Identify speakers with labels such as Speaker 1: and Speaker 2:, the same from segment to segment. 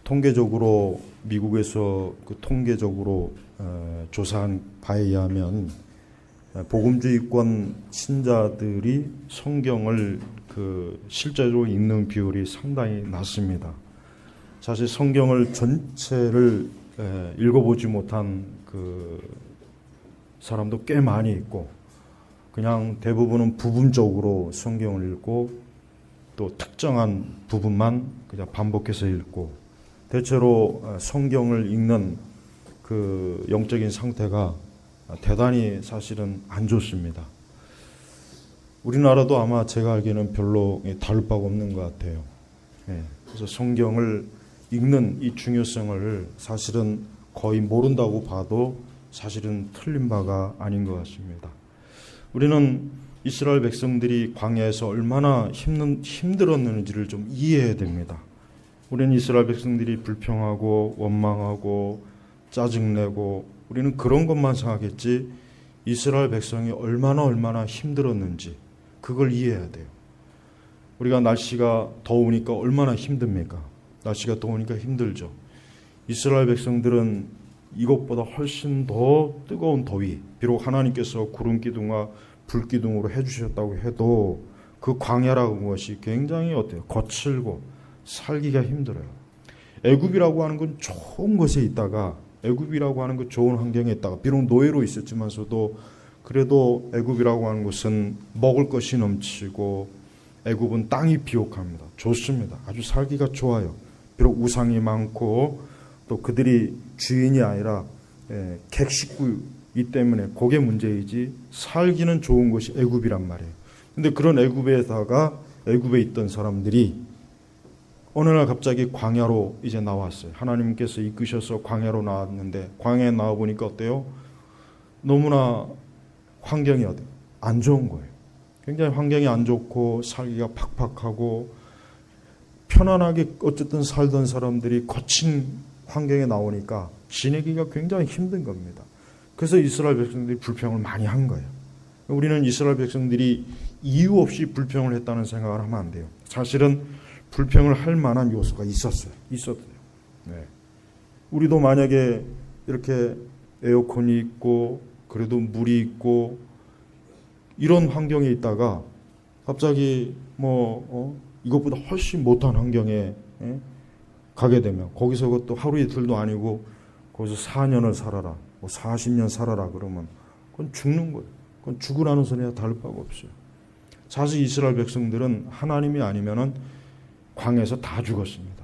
Speaker 1: 통계적으로 미국에서 통계적으로 조사한 바에 의하면 복음주의권 신자들이 성경을 실제로 읽는 비율이 상당히 낮습니다. 사실 성경을 전체를 읽어보지 못한 사람도 꽤 많이 있고, 그냥 대부분은 부분적으로 성경을 읽고 또 특정한 부분만 그냥 반복해서 읽고, 대체로 성경을 읽는 영적인 상태가 대단히 사실은 안 좋습니다. 우리나라도 아마 제가 알기에는 별로 다를 바가 없는 것 같아요. 그래서 성경을 읽는 이 중요성을 사실은 거의 모른다고 봐도 사실은 틀린 바가 아닌 것 같습니다. 우리는 이스라엘 백성들이 광야에서 얼마나 힘들었는지를 좀 이해해야 됩니다. 우리는 이스라엘 백성들이 불평하고 원망하고 짜증내고 우리는 그런 것만 생각했지, 이스라엘 백성이 얼마나 힘들었는지 그걸 이해해야 돼요. 우리가 날씨가 더우니까 얼마나 힘듭니까? 날씨가 더우니까 힘들죠. 이스라엘 백성들은 이것보다 훨씬 더 뜨거운 더위, 비록 하나님께서 구름 기둥과 불 기둥으로 해주셨다고 해도 그 광야라는 것이 굉장히 거칠고 살기가 힘들어요. 애굽이라고 하는 건 좋은 곳에 있다가, 애굽이라고 하는 건 좋은 환경에 있다가, 비록 노예로 있었지만서도 그래도 애굽이라고 하는 곳은 먹을 것이 넘치고 애굽은 땅이 비옥합니다. 좋습니다. 아주 살기가 좋아요. 비록 우상이 많고 또 그들이 주인이 아니라 객식구이기 때문에 그게 문제이지, 살기는 좋은 곳이 애굽이란 말이에요. 근데 그런 애굽에 있던 사람들이 어느 날 갑자기 광야로 이제 나왔어요. 하나님께서 이끄셔서 광야로 나왔는데, 광야에 나와보니까 어때요? 너무나 환경이 안 좋은 거예요. 굉장히 환경이 안 좋고 살기가 팍팍하고, 편안하게 어쨌든 살던 사람들이 거친 환경에 나오니까 지내기가 굉장히 힘든 겁니다. 그래서 이스라엘 백성들이 불평을 많이 한 거예요. 우리는 이스라엘 백성들이 이유 없이 불평을 했다는 생각을 하면 안 돼요. 사실은 불평을 할 만한 요소가 있었어요. 네. 우리도 만약에 이렇게 에어컨이 있고 그래도 물이 있고 이런 환경에 있다가 갑자기 이것보다 훨씬 못한 환경에 가게 되면, 거기서 그것도 하루 이틀도 아니고 거기서 4년을 살아라, 40년 살아라 그러면 그건 죽는 거예요. 그건 죽으라는 소리와 다를 바가 없어요. 사실 이스라엘 백성들은 하나님이 아니면은 광야에서 다 죽었습니다.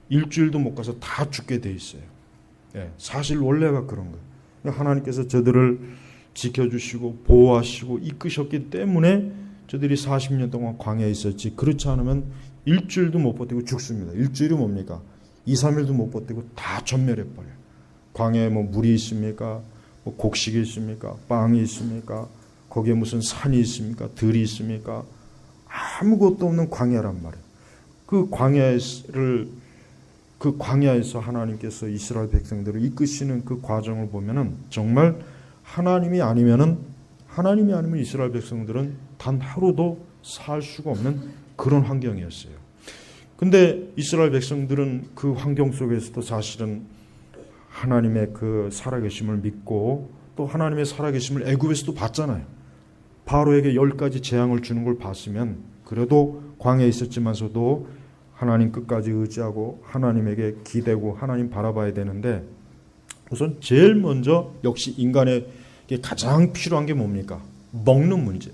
Speaker 1: 일주일도 못 가서 다 죽게 돼 있어요. 사실 원래가 그런 거예요. 하나님께서 저들을 지켜주시고 보호하시고 이끄셨기 때문에 저들이 40년 동안 광야에 있었지, 그렇지 않으면 일주일도 못 버티고 죽습니다. 일주일이 뭡니까? 2, 3일도 못 버티고 다 전멸해버려요. 광야에 물이 있습니까? 곡식이 있습니까? 빵이 있습니까? 거기에 무슨 산이 있습니까? 들이 있습니까? 아무것도 없는 광야란 말이에요. 그 광야에서 하나님께서 이스라엘 백성들을 이끄시는 그 과정을 보면은 정말 하나님이 아니면 이스라엘 백성들은 단 하루도 살 수가 없는 그런 환경이었어요. 근데 이스라엘 백성들은 그 환경 속에서도 사실은 하나님의 그 살아계심을 믿고 또 하나님의 살아계심을 애굽에서도 봤잖아요. 바로에게 10가지 재앙을 주는 걸 봤으면 그래도 광야에 있었지만서도 하나님 끝까지 의지하고 하나님에게 기대고 하나님 바라봐야 되는데, 우선 제일 먼저 역시 인간에게 가장 필요한 게 뭡니까? 먹는 문제.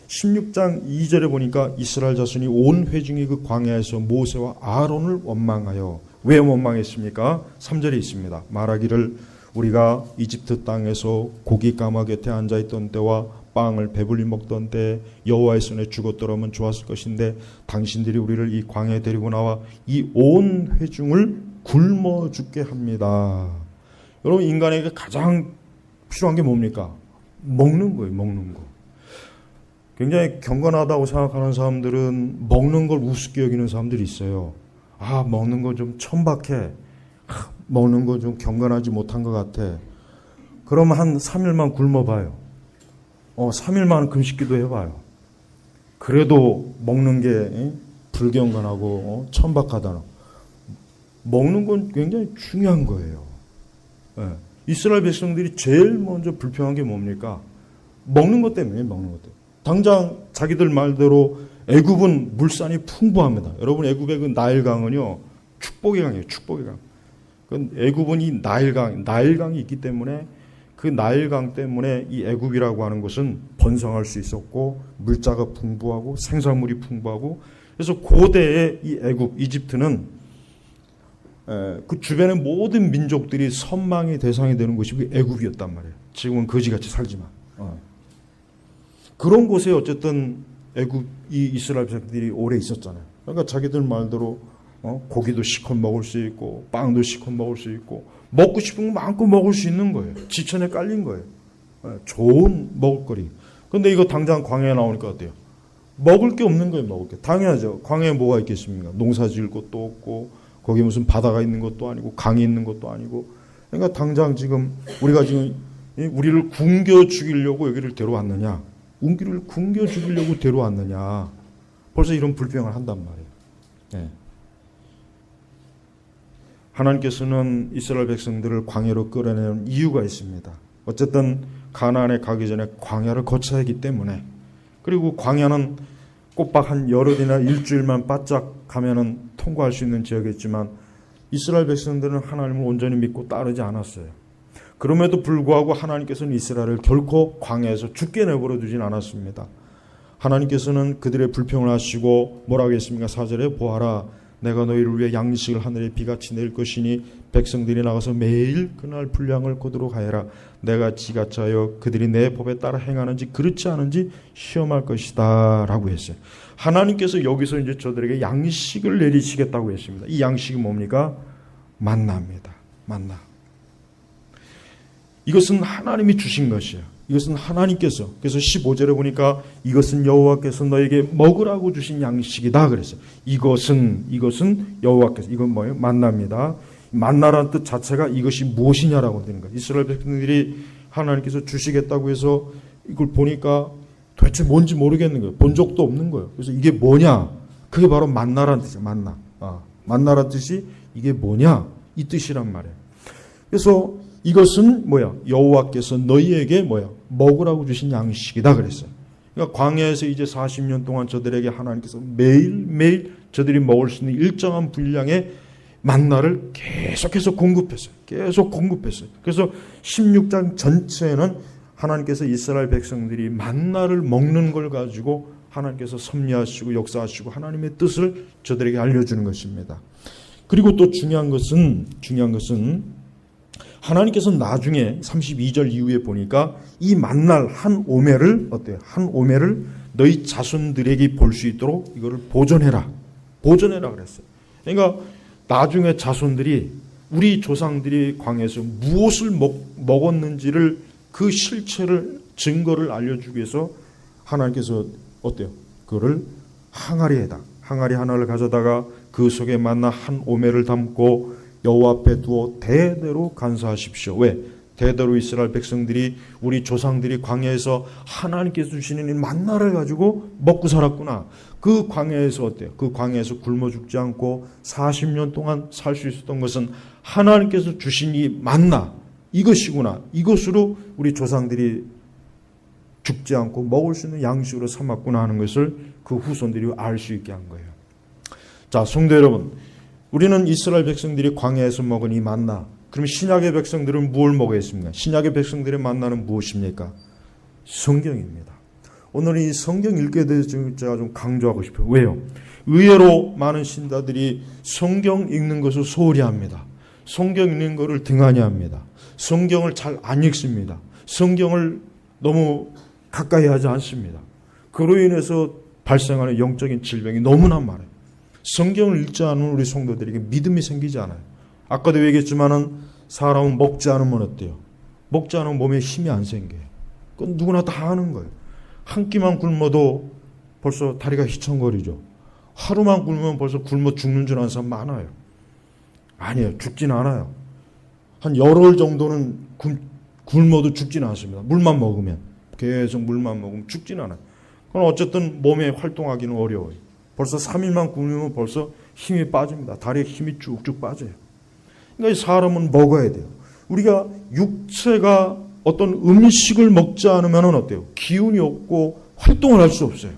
Speaker 1: 16장 2절에 보니까 이스라엘 자손이 온 회중이 그 광야에서 모세와 아론을 원망하여, 왜 원망했습니까? 3절에 있습니다. 말하기를 우리가 이집트 땅에서 고기 가마 곁에 앉아있던 때와 빵을 배불리 먹던 때 여호와의 손에 죽었더라면 좋았을 것인데 당신들이 우리를 이 광야에 데리고 나와 이 온 회중을 굶어 죽게 합니다. 여러분, 인간에게 가장 필요한 게 뭡니까? 먹는 거예요. 먹는 거. 굉장히 경건하다고 생각하는 사람들은 먹는 걸 우습게 여기는 사람들이 있어요. 먹는 거 좀 천박해. 먹는 거 좀 경건하지 못한 것 같아. 그러면 한 3일만 굶어봐요. 3일만 금식기도 해봐요. 그래도 먹는 게 불경건하고 천박하다는. 먹는 건 굉장히 중요한 거예요. 예. 이스라엘 백성들이 제일 먼저 불평한 게 뭡니까? 먹는 것 때문에 먹는 것 때문에. 당장 자기들 말대로 애굽은 물산이 풍부합니다. 여러분 애굽의 그 나일강은요 축복의 강이에요. 축복의 강. 그 애굽은 이 나일강이 있기 때문에 그 나일강 때문에 이 애굽이라고 하는 것은 번성할 수 있었고 물자가 풍부하고 생산물이 풍부하고 그래서 고대의 이 애굽 이집트는 그 주변의 모든 민족들이 선망의 대상이 되는 곳이 애굽이었단 말이에요. 지금은 거지같이 살지만 그런 곳에 어쨌든 애굽 이 이스라엘 백성들이 오래 있었잖아요. 그러니까 자기들 말대로 고기도 실컷 먹을 수 있고 빵도 실컷 먹을 수 있고 먹고 싶은 거 마음껏 먹을 수 있는 거예요. 지천에 깔린 거예요. 좋은 먹을거리. 근데 이거 당장 광야에 나오니까 어때요? 먹을 게 없는 거예요. 먹을 게. 당연하죠. 광야에 뭐가 있겠습니까? 농사 지을 것도 없고 거기 무슨 바다가 있는 것도 아니고 강이 있는 것도 아니고 그러니까 당장 지금 우리가 지금 우리를 굶겨 죽이려고 여기를 데려왔느냐? 우리를 굶겨 죽이려고 데려왔느냐? 벌써 이런 불평을 한단 말이에요. 네. 하나님께서는 이스라엘 백성들을 광야로 끌어내는 이유가 있습니다. 어쨌든 가나안에 가기 전에 광야를 거쳐야 하기 때문에 그리고 광야는 꼬박 한 열흘이나 일주일만 바짝 가면은 통과할 수 있는 지역이었지만 이스라엘 백성들은 하나님을 온전히 믿고 따르지 않았어요. 그럼에도 불구하고 하나님께서는 이스라엘을 결코 광야에서 죽게 내버려 두진 않았습니다. 하나님께서는 그들의 불평을 하시고 뭐라고 했습니까? 4절에 보아라 내가 너희를 위해 양식을 하늘에 비같이 내릴 것이니 백성들이 나가서 매일 그날 분량을 거두러 가해라. 내가 지같이 하여 그들이 내 법에 따라 행하는지 그렇지 않은지 시험할 것이다 라고 했어요. 하나님께서 여기서 이제 저들에게 양식을 내리시겠다고 했습니다. 이 양식이 뭡니까? 만나입니다. 만나. 이것은 하나님이 주신 것이에요. 이것은 하나님께서. 그래서 15절에 보니까 이것은 여호와께서 너에게 먹으라고 주신 양식이다 그랬어요. 이것은 여호와께서. 이건 뭐예요? 만나입니다. 만나라는 뜻 자체가 이것이 무엇이냐라고 되는 거예요. 이스라엘 백성들이 하나님께서 주시겠다고 해서 이걸 보니까 도대체 뭔지 모르겠는 거예요. 본 적도 없는 거예요. 그래서 이게 뭐냐? 그게 바로 만나라는 뜻이에요. 만나. 만나라는 뜻이 이게 뭐냐? 이 뜻이란 말이에요. 그래서 이것은 뭐야? 여호와께서 너희에게 뭐야? 먹으라고 주신 양식이다 그랬어요. 그러니까 광야에서 이제 40년 동안 저들에게 하나님께서 매일매일 저들이 먹을 수 있는 일정한 분량의 만나를 계속해서 공급했어요. 계속 공급했어요. 그래서 16장 전체에는 하나님께서 이스라엘 백성들이 만나를 먹는 걸 가지고 하나님께서 섭리하시고 역사하시고 하나님의 뜻을 저들에게 알려주는 것입니다. 그리고 또 중요한 것은 하나님께서 나중에 32절 이후에 보니까 이 만날 한 오멜을 어때요? 한 오멜을 너희 자손들에게 볼 수 있도록 이거를 보존해라. 보존해라 그랬어요. 그러니까 나중에 자손들이 우리 조상들이 광야에서 무엇을 먹었는지를 그 실체를 증거를 알려주기 위해서 하나님께서 어때요? 그거를 항아리에다 항아리 하나를 가져다가 그 속에 만나 한 오멜을 담고 여호와 앞에 두어 대대로 간사하십시오. 왜? 대대로 이스라엘 백성들이 우리 조상들이 광야에서 하나님께서 주시는 이 만나를 가지고 먹고 살았구나. 그 광야에서 어때요? 그 광야에서 굶어 죽지 않고 40년 동안 살 수 있었던 것은 하나님께서 주신 이 만나 이것이구나. 이것으로 우리 조상들이 죽지 않고 먹을 수 있는 양식으로 삼았구나 하는 것을 그 후손들이 알 수 있게 한 거예요. 자, 성도 여러분, 우리는 이스라엘 백성들이 광야에서 먹은 이 만나, 그럼 신약의 백성들은 무엇을 먹어야 했습니까? 신약의 백성들의 만나는 무엇입니까? 성경입니다. 오늘 이 성경 읽게 대해서 제가 좀 강조하고 싶어요. 왜요? 의외로 많은 신자들이 성경 읽는 것을 소홀히 합니다. 성경 읽는 것을 등한히 합니다. 성경을 잘 안 읽습니다. 성경을 너무 가까이 하지 않습니다. 그로 인해서 발생하는 영적인 질병이 너무나 많아요. 성경을 읽지 않은 우리 성도들에게 믿음이 생기지 않아요. 아까도 얘기했지만은 사람은 먹지 않으면 어때요? 먹지 않으면 몸에 힘이 안 생겨요. 그건 누구나 다 하는 거예요. 한 끼만 굶어도 벌써 다리가 휘청거리죠. 하루만 굶으면 벌써 굶어 죽는 줄 아는 사람 많아요. 아니에요. 죽진 않아요. 한 열흘 정도는 굶어도 죽지는 않습니다. 물만 먹으면. 계속 물만 먹으면 죽지는 않아요. 그럼 어쨌든 몸에 활동하기는 어려워요. 벌써 3일만 굶으면 벌써 힘이 빠집니다. 다리에 힘이 쭉쭉 빠져요. 그러니까 사람은 먹어야 돼요. 우리가 육체가 어떤 음식을 먹지 않으면 어때요? 기운이 없고 활동을 할 수 없어요.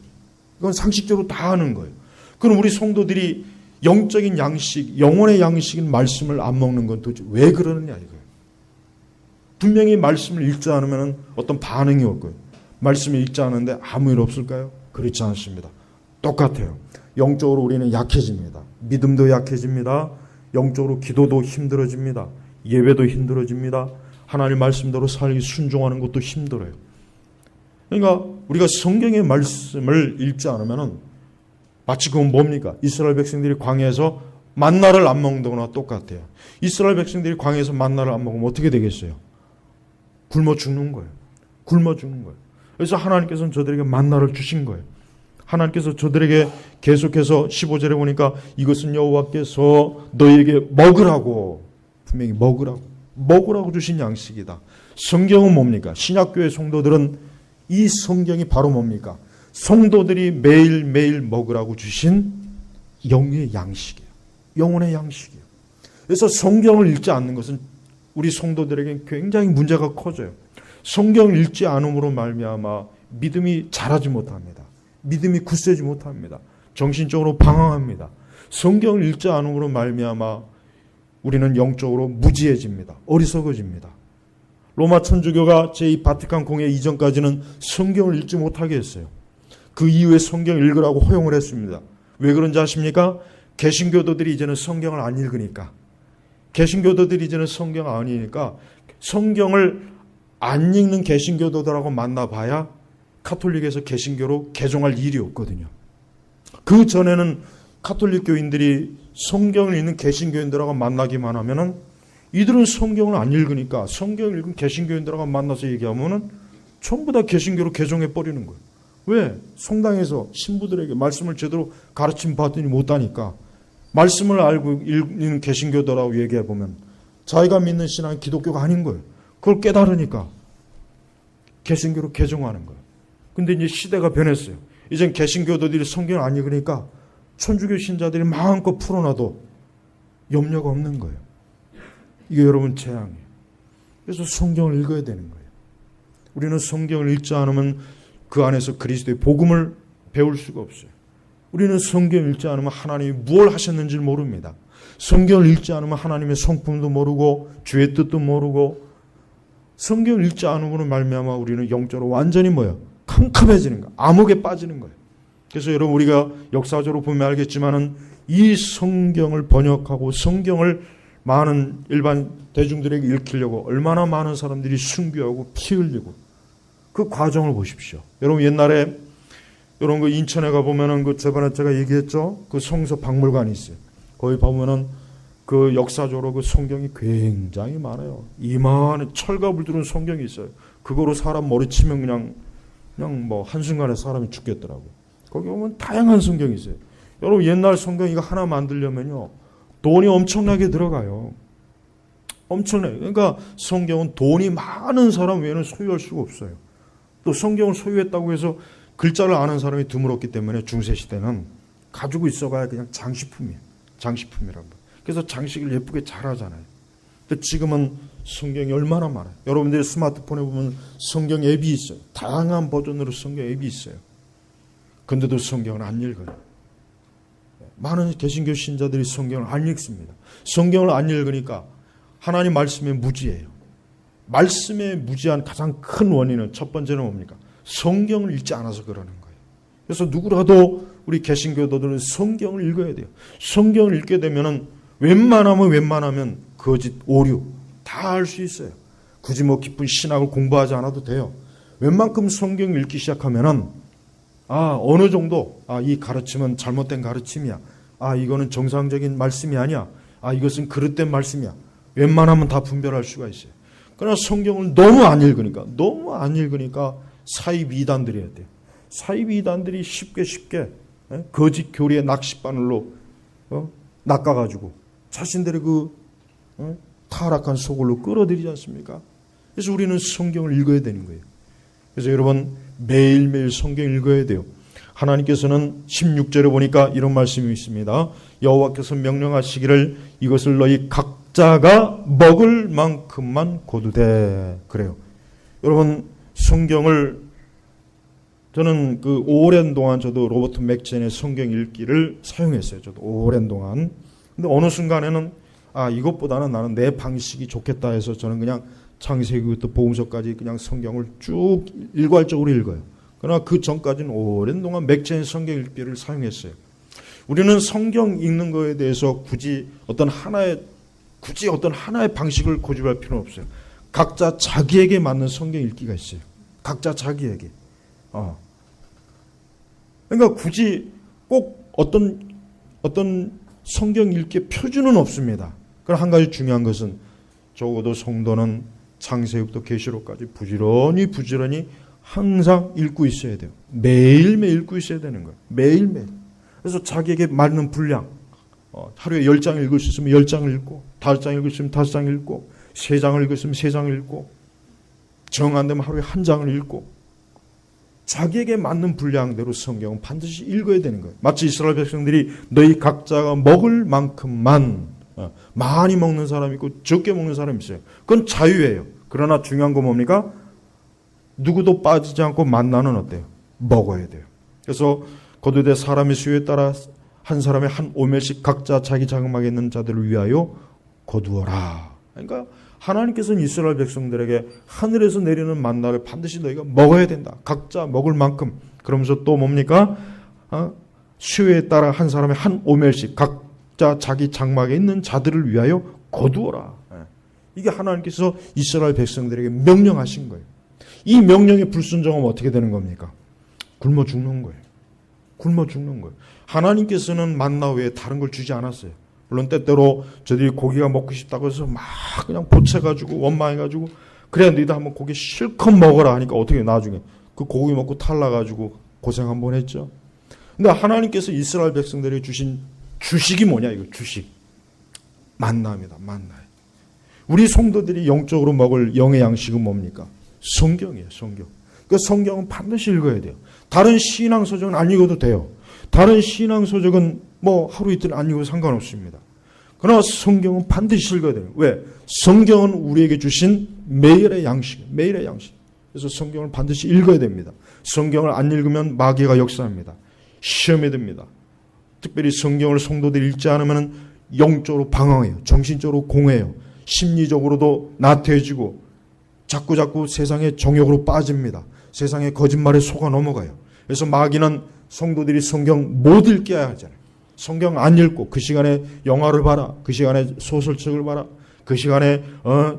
Speaker 1: 이건 상식적으로 다 아는 거예요. 그럼 우리 성도들이 영적인 양식, 영혼의 양식인 말씀을 안 먹는 건 도대체 왜 그러느냐 이거예요. 분명히 말씀을 읽지 않으면 어떤 반응이 올 거예요. 말씀을 읽지 않는데 아무 일 없을까요? 그렇지 않습니다. 똑같아요. 영적으로 우리는 약해집니다. 믿음도 약해집니다. 영적으로 기도도 힘들어집니다. 예배도 힘들어집니다. 하나님 말씀대로 살기 순종하는 것도 힘들어요. 그러니까 우리가 성경의 말씀을 읽지 않으면 마치 그건 뭡니까? 이스라엘 백성들이 광야에서 만나를 안 먹는거나 똑같아요. 이스라엘 백성들이 광야에서 만나를 안 먹으면 어떻게 되겠어요? 굶어 죽는 거예요. 굶어 죽는 거예요. 그래서 하나님께서는 저들에게 만나를 주신 거예요. 하나님께서 저들에게 계속해서 15절에 보니까 이것은 여호와께서 너희에게 먹으라고, 분명히 먹으라고 주신 양식이다. 성경은 뭡니까? 신약교회 성도들은 이 성경이 바로 뭡니까? 성도들이 매일매일 먹으라고 주신 영의 양식이에요. 영혼의 양식이에요. 그래서 성경을 읽지 않는 것은 우리 성도들에게 굉장히 문제가 커져요. 성경을 읽지 않음으로 말미암아 믿음이 자라지 못합니다. 믿음이 굳세지 못합니다. 정신적으로 방황합니다. 성경을 읽지 않음으로 말미암아 우리는 영적으로 무지해집니다. 어리석어집니다. 로마 천주교가 제2 바티칸 공회 이전까지는 성경을 읽지 못하게 했어요. 그 이후에 성경을 읽으라고 허용을 했습니다. 왜 그런지 아십니까? 개신교도들이 이제는 성경을 안 읽으니까. 개신교도들이 이제는 성경을 안 읽으니까 성경을 안 읽는 개신교도들하고 만나봐야 카톨릭에서 개신교로 개종할 일이 없거든요. 그 전에는 카톨릭 교인들이 성경을 읽는 개신교인들하고 만나기만 하면은 이들은 성경을 안 읽으니까 성경을 읽은 개신교인들하고 만나서 얘기하면은 전부 다 개신교로 개종해 버리는 거예요. 왜? 성당에서 신부들에게 말씀을 제대로 가르침 받으니 못하니까 말씀을 알고 읽는 개신교도라고 얘기해 보면 자기가 믿는 신앙이 기독교가 아닌 거예요. 그걸 깨달으니까 개신교로 개종하는 거예요. 근데 이제 시대가 변했어요. 이젠 개신교도들이 성경을 안 읽으니까 천주교 신자들이 마음껏 풀어놔도 염려가 없는 거예요. 이게 여러분 재앙이에요. 그래서 성경을 읽어야 되는 거예요. 우리는 성경을 읽지 않으면 그 안에서 그리스도의 복음을 배울 수가 없어요. 우리는 성경을 읽지 않으면 하나님이 무엇을 하셨는지를 모릅니다. 성경을 읽지 않으면 하나님의 성품도 모르고 주의 뜻도 모르고 성경을 읽지 않으므로 말미암아 우리는 영적으로 완전히 뭐예요? 캄캄해지는 거예요. 암흑에 빠지는 거예요. 그래서 여러분 우리가 역사적으로 보면 알겠지만은 이 성경을 번역하고 성경을 많은 일반 대중들에게 읽히려고 얼마나 많은 사람들이 순교하고 피 흘리고 그 과정을 보십시오. 여러분 옛날에 이런 거 인천에 가보면은 그 저번에 제가 얘기했죠. 그 성서 박물관이 있어요. 거기 보면은 그 역사적으로 그 성경이 굉장히 많아요. 이만한 철갑을 두른 성경이 있어요. 그거로 사람 머리 치면 그냥 뭐 한순간에 사람이 죽겠더라고요. 거기 보면 다양한 성경이 있어요. 여러분 옛날 성경 이거 하나 만들려면요. 돈이 엄청나게 들어가요. 엄청나게. 그러니까 성경은 돈이 많은 사람 외에는 소유할 수가 없어요. 또 성경을 소유했다고 해서 글자를 아는 사람이 드물었기 때문에 중세시대는 가지고 있어봐야 그냥 장식품이에요. 장식품이란 거. 그래서 장식을 예쁘게 잘 하잖아요. 근데 지금은 성경이 얼마나 많아요. 여러분들이 스마트폰에 보면 성경 앱이 있어요. 다양한 버전으로 성경 앱이 있어요. 근데도 성경을 안 읽어요. 많은 개신교 신자들이 성경을 안 읽습니다. 성경을 안 읽으니까 하나님 말씀에 무지해요. 말씀에 무지한 가장 큰 원인은 첫 번째는 뭡니까? 성경을 읽지 않아서 그러는 거예요. 그래서 누구라도 우리 개신교도들은 성경을 읽어야 돼요. 성경을 읽게 되면은 웬만하면 거짓, 오류 다 알 수 있어요. 굳이 뭐 깊은 신학을 공부하지 않아도 돼요. 웬만큼 성경을 읽기 시작하면은 어느 정도 이 가르침은 잘못된 가르침이야. 이거는 정상적인 말씀이 아니야. 이것은 그릇된 말씀이야. 웬만하면 다 분별할 수가 있어요. 그러나 성경을 너무 안 읽으니까 사입 이단들이 해야 돼요. 사입 이단들이 쉽게 거짓 교리의 낚싯바늘로 낚아가지고 자신들의 그 타락한 소굴로 끌어들이지 않습니까? 그래서 우리는 성경을 읽어야 되는 거예요. 그래서 여러분 매일매일 성경 읽어야 돼요. 하나님께서는 16절에 보니까 이런 말씀이 있습니다. 여호와께서 명령하시기를 이것을 너희 각자가 먹을 만큼만 거두되. 그래요. 여러분, 성경을 저는 그 오랜 동안 저도 로버트 맥젠의 성경 읽기를 사용했어요. 저도 오랜 동안. 근데 어느 순간에는 이것보다는 나는 내 방식이 좋겠다 해서 저는 그냥 창세기부터 복음서까지 그냥 성경을 쭉 일괄적으로 읽어요. 그러나 그 전까지는 오랜 동안 맥젠 성경 읽기를 사용했어요. 우리는 성경 읽는 거에 대해서 굳이 어떤 하나의 방식을 고집할 필요는 없어요. 각자 자기에게 맞는 성경 읽기가 있어요. 각자 자기에게. 그러니까 굳이 꼭 어떤 성경 읽기의 표준은 없습니다. 그러나 한 가지 중요한 것은 적어도 성도는 창세기부터 계시록까지 부지런히 항상 읽고 있어야 돼요. 매일매일 읽고 있어야 되는 거예요. 매일매일. 그래서 자기에게 맞는 분량, 하루에 10장 읽을 수 있으면 10장을 읽고, 5장 읽을 수 있으면 5장 읽고, 3장을 읽을 수 있으면 3장을 읽고, 정 안 되면 하루에 1장을 읽고, 자기에게 맞는 분량대로 성경은 반드시 읽어야 되는 거예요. 마치 이스라엘 백성들이 너희 각자가 먹을 만큼만, 많이 먹는 사람이 있고 적게 먹는 사람이 있어요. 그건 자유예요. 그러나 중요한 건 뭡니까? 누구도 빠지지 않고 만나는 어때요? 먹어야 돼요. 그래서 거두되 사람의 수요에 따라 한 사람의 한 오멜씩 각자 자기 장막에 있는 자들을 위하여 거두어라. 그러니까 하나님께서는 이스라엘 백성들에게 하늘에서 내리는 만나를 반드시 너희가 먹어야 된다. 각자 먹을 만큼. 그러면서 또 뭡니까? 수요에 따라 한 사람의 한 오멜씩 각자 자기 장막에 있는 자들을 위하여 거두어라. 이게 하나님께서 이스라엘 백성들에게 명령하신 거예요. 이 명령에 불순종하면 어떻게 되는 겁니까? 굶어 죽는 거예요. 굶어 죽는 거예요. 하나님께서는 만나 외에 다른 걸 주지 않았어요. 물론 때때로 저들이 고기가 먹고 싶다고 해서 막 그냥 보채가지고 원망해가지고 그래 너희도 한번 고기 실컷 먹어라 하니까 어떻게 나중에 그 고기 먹고 탈나가지고 고생 한번 했죠. 근데 하나님께서 이스라엘 백성들에게 주신 주식이 뭐냐 이거 주식. 만나입니다. 만나요. 우리 성도들이 영적으로 먹을 영의 양식은 뭡니까? 성경이에요. 성경. 그 성경은 반드시 읽어야 돼요. 다른 신앙 서적은 안 읽어도 돼요. 다른 신앙 서적은 뭐 하루 이틀 안 읽어도 상관없습니다. 그러나 성경은 반드시 읽어야 돼요. 왜? 성경은 우리에게 주신 매일의 양식, 매일의 양식. 그래서 성경을 반드시 읽어야 됩니다. 성경을 안 읽으면 마귀가 역사합니다. 시험에 듭니다. 특별히 성경을 성도들이 읽지 않으면 영적으로 방황해요. 정신적으로 공해요. 심리적으로도 나태해지고 자꾸 세상의 정욕으로 빠집니다. 세상의 거짓말에 속아 넘어가요. 그래서 마귀는 성도들이 성경 못 읽게 하잖아요. 성경 안 읽고 그 시간에 영화를 봐라. 그 시간에 소설책을 봐라. 그 시간에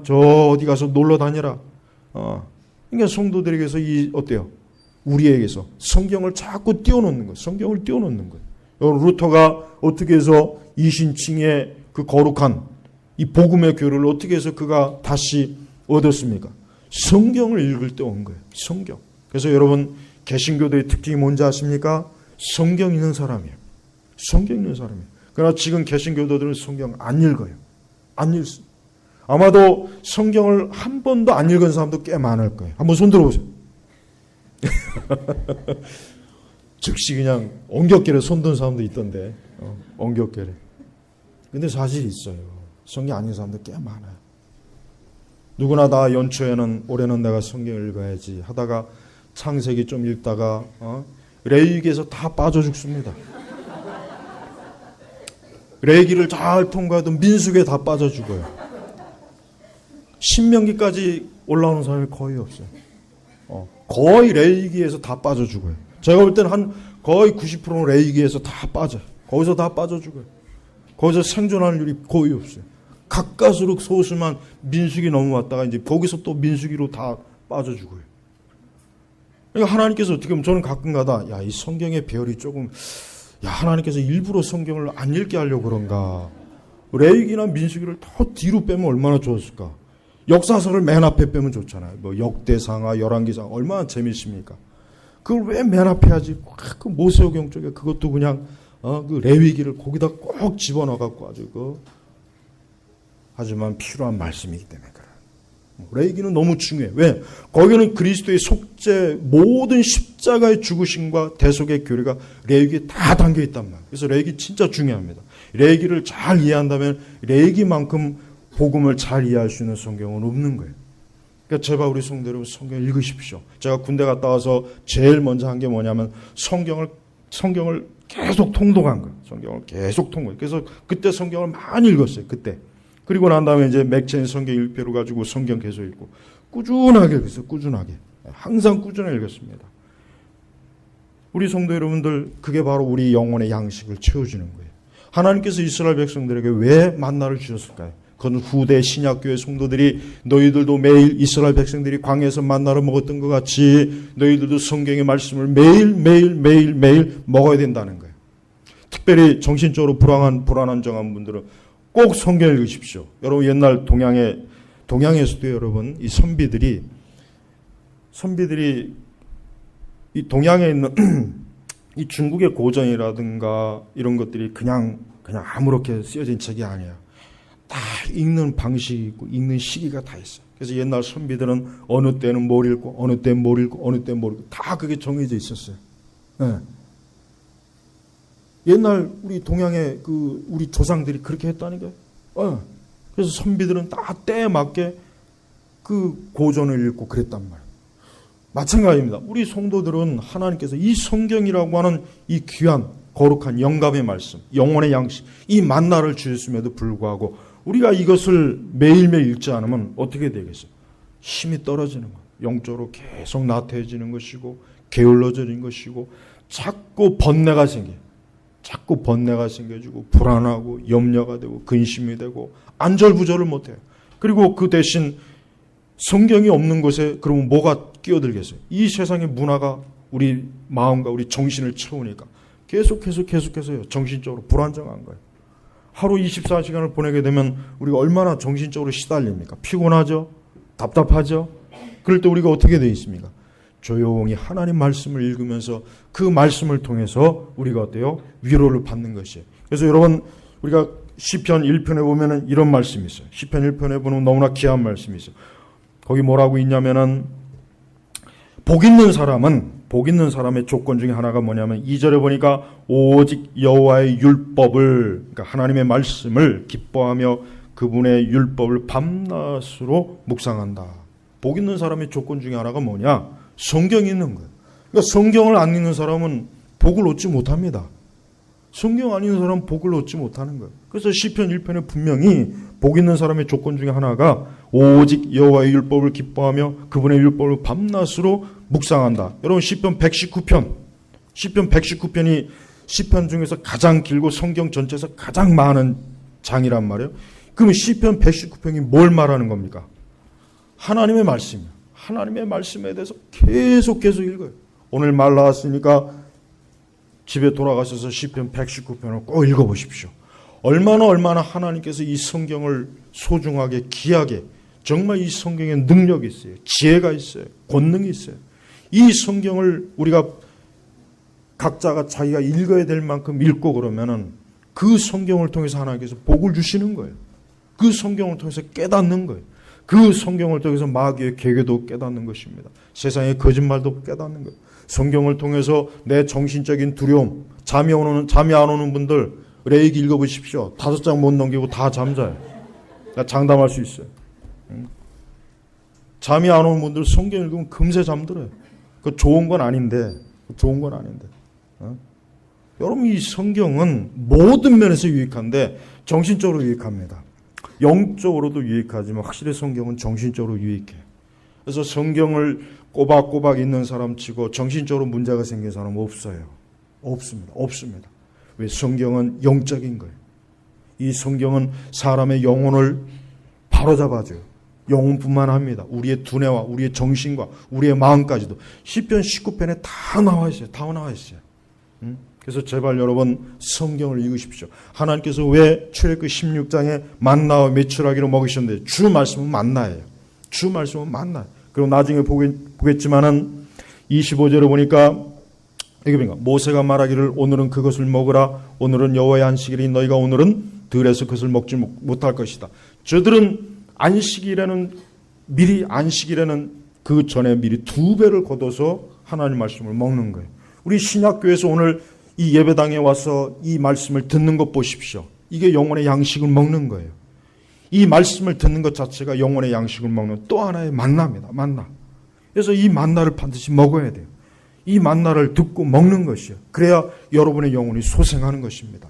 Speaker 1: 저 어디 가서 놀러 다녀라. 그러니까 성도들에게서 어때요? 우리에게서 성경을 자꾸 띄워놓는 거예요. 성경을 띄워놓는 거예요. 루터가 어떻게 해서 이신칭의 그 거룩한 이 복음의 교를 어떻게 해서 그가 다시 얻었습니까? 성경을 읽을 때 온 거예요. 성경. 그래서 여러분 개신교도의 특징이 뭔지 아십니까? 성경 읽는 사람이에요. 성경 읽는 사람이에요. 그러나 지금 개신교도들은 성경 안 읽어요. 안 읽어요. 아마도 성경을 한 번도 안 읽은 사람도 꽤 많을 거예요. 한번 손 들어보세요. 즉시 그냥 엉겹결에 손든 사람도 있던데. 엉겹결에. 근데 사실 있어요. 성경 안 읽은 사람도 꽤 많아요. 누구나 다 연초에는 올해는 내가 성경을 읽어야지 하다가 창세기 좀 읽다가 레위기에서 다 빠져 죽습니다. 레위기를 잘 통과해도 민수기에 다 빠져 죽어요. 신명기까지 올라오는 사람이 거의 없어요. 거의 레위기에서 다 빠져 죽어요. 제가 볼 때는 거의 90%는 레위기에서 다 빠져요. 거기서 다 빠져 죽어요. 거기서 생존하는 일이 거의 없어요. 가까스로 소수만 민수기 넘어왔다가 이제 거기서 또 민수기로 다 빠져 죽어요. 그러니까 하나님께서 어떻게 보면 저는 가끔가다 이 성경의 배열이 조금 하나님께서 일부러 성경을 안 읽게 하려고 그런가. 레위기나 민수기를 더 뒤로 빼면 얼마나 좋았을까. 역사서를 맨 앞에 빼면 좋잖아요. 뭐 역대상하, 열왕기상 얼마나 재미있습니까. 그걸 왜 맨 앞에 하지? 그 모세오경 쪽에 그것도 그냥 그 레위기를 거기다 꼭 집어넣어갖고 아주 하지만 필요한 말씀이기 때문에 그래요. 레위기는 너무 중요해. 왜? 거기는 그리스도의 속죄, 모든 십자가의 죽으심과 대속의 교리가 레위기에 다 담겨 있단 말이에요. 그래서 레위기 진짜 중요합니다. 레위기를 잘 이해한다면 레위기만큼 복음을 잘 이해할 수 있는 성경은 없는 거예요. 그러니까 제발 우리 성도 여러분 성경 읽으십시오. 제가 군대 갔다 와서 제일 먼저 한 게 뭐냐면 성경을 계속 통독한 거예요. 성경을 계속 통독. 그래서 그때 성경을 많이 읽었어요. 그때. 그리고 난 다음에 이제 맥체인 성경 읽표를 가지고 성경 계속 읽고 꾸준하게 읽었어요. 꾸준하게. 항상 꾸준하게 읽었습니다. 우리 성도 여러분들 그게 바로 우리 영혼의 양식을 채워주는 거예요. 하나님께서 이스라엘 백성들에게 왜 만나를 주셨을까요? 그건 후대 신약교회 성도들이 너희들도 매일 이스라엘 백성들이 광야에서 만나를 먹었던 것 같이 너희들도 성경의 말씀을 매일 먹어야 된다는 거예요. 특별히 정신적으로 불안정한 분들은 꼭 성경 읽으십시오. 여러분 옛날 동양에서도 여러분 이 선비들이 이 동양에 있는 이 중국의 고전이라든가 이런 것들이 그냥 아무렇게 쓰여진 책이 아니에요. 다 읽는 방식이 있고 읽는 시기가 다 있어요. 그래서 옛날 선비들은 어느 때는 뭘 읽고 어느 때는 뭘 읽고 어느 때는 뭘 읽고 다 그게 정해져 있었어요. 네. 옛날 우리 동양의 우리 조상들이 그렇게 했다니까요. 그래서 선비들은 다 때에 맞게 그 고전을 읽고 그랬단 말이에요. 마찬가지입니다. 우리 성도들은 하나님께서 이 성경이라고 하는 이 귀한 거룩한 영감의 말씀, 영혼의 양식, 이 만나를 주셨음에도 불구하고 우리가 이것을 매일매일 읽지 않으면 어떻게 되겠어요? 힘이 떨어지는 거예요. 영적으로 계속 나태해지는 것이고 게을러지는 것이고 자꾸 번뇌가 생겨지고 불안하고 염려가 되고 근심이 되고 안절부절을 못해요. 그리고 그 대신 성경이 없는 곳에 그러면 뭐가 끼어들겠어요? 이 세상의 문화가 우리 마음과 우리 정신을 채우니까 계속해서요. 정신적으로 불안정한 거예요. 하루 24시간을 보내게 되면 우리가 얼마나 정신적으로 시달립니까? 피곤하죠? 답답하죠? 그럴 때 우리가 어떻게 되어 있습니까? 조용히 하나님 말씀을 읽으면서 그 말씀을 통해서 우리가 어때요? 위로를 받는 것이에요. 그래서 여러분 우리가 시편 1편에 보면은 이런 말씀이 있어요. 시편 1편에 보면 너무나 귀한 말씀이 있어요. 거기 뭐라고 있냐면은 복 있는 사람의 조건 중에 하나가 뭐냐면 2절에 보니까 오직 여호와의 율법을, 그러니까 하나님의 말씀을 기뻐하며 그분의 율법을 밤낮으로 묵상한다. 복 있는 사람의 조건 중에 하나가 뭐냐? 성경이 있는 거예요. 그러니까 성경을 안 읽는 사람은 복을 얻지 못합니다. 성경 안 읽는 사람은 복을 얻지 못하는 거예요. 그래서 시편 1편에 분명히 복 있는 사람의 조건 중에 하나가 오직 여호와의 율법을 기뻐하며 그분의 율법을 밤낮으로 묵상한다. 여러분 시편 119편이 시편 중에서 가장 길고 성경 전체에서 가장 많은 장이란 말이에요. 그러면 시편 119편이 뭘 말하는 겁니까? 하나님의 말씀이에요. 하나님의 말씀에 대해서 계속 읽어요. 오늘 말 나왔으니까 집에 돌아가셔서 시편 119편을 꼭 읽어보십시오. 얼마나 하나님께서 이 성경을 소중하게 귀하게, 정말 이 성경에 능력이 있어요. 지혜가 있어요. 권능이 있어요. 이 성경을 우리가 각자가 자기가 읽어야 될 만큼 읽고 그러면은 그 성경을 통해서 하나님께서 복을 주시는 거예요. 그 성경을 통해서 깨닫는 거예요. 그 성경을 통해서 마귀의 계계도 깨닫는 것입니다. 세상의 거짓말도 깨닫는 거예요. 성경을 통해서 내 정신적인 두려움, 잠이 안 오는 분들 레위기 읽어보십시오. 5장 못 넘기고 다 잠자요. 장담할 수 있어요. 잠이 안 오는 분들 성경 읽으면 금세 잠들어요. 그 좋은 건 아닌데. 여러분 이 성경은 모든 면에서 유익한데 정신적으로 유익합니다. 영적으로도 유익하지만 확실히 성경은 정신적으로 유익해요. 그래서 성경을 꼬박꼬박 읽는 사람 치고 정신적으로 문제가 생긴 사람은 없어요. 없습니다. 왜? 성경은 영적인 거예요. 이 성경은 사람의 영혼을 바로잡아줘요. 영혼뿐만 합니다. 우리의 두뇌와 우리의 정신과 우리의 마음까지도 시편 19편에 다 나와 있어요. 그래서 제발 여러분 성경을 읽으십시오. 하나님께서 왜 출애굽기 16장에 만나와 메추라기로 먹이셨는데 주 말씀은 만나예요. 그리고 나중에 보겠지만은 25절에 보니까 이게 뭔가 모세가 말하기를 오늘은 그것을 먹으라. 오늘은 여호와의 안식일이 너희가 오늘은 들에서 그것을 먹지 못할 것이다. 저들은 안식일에는 미리 안식일에는 그 전에 미리 2배를 걷어서 하나님 말씀을 먹는 거예요. 우리 신약교회에서 오늘 이 예배당에 와서 이 말씀을 듣는 것 보십시오. 이게 영혼의 양식을 먹는 거예요. 이 말씀을 듣는 것 자체가 영혼의 양식을 먹는 또 하나의 만나입니다. 만나. 그래서 이 만나를 반드시 먹어야 돼요. 이 만나를 듣고 먹는 것이요. 그래야 여러분의 영혼이 소생하는 것입니다.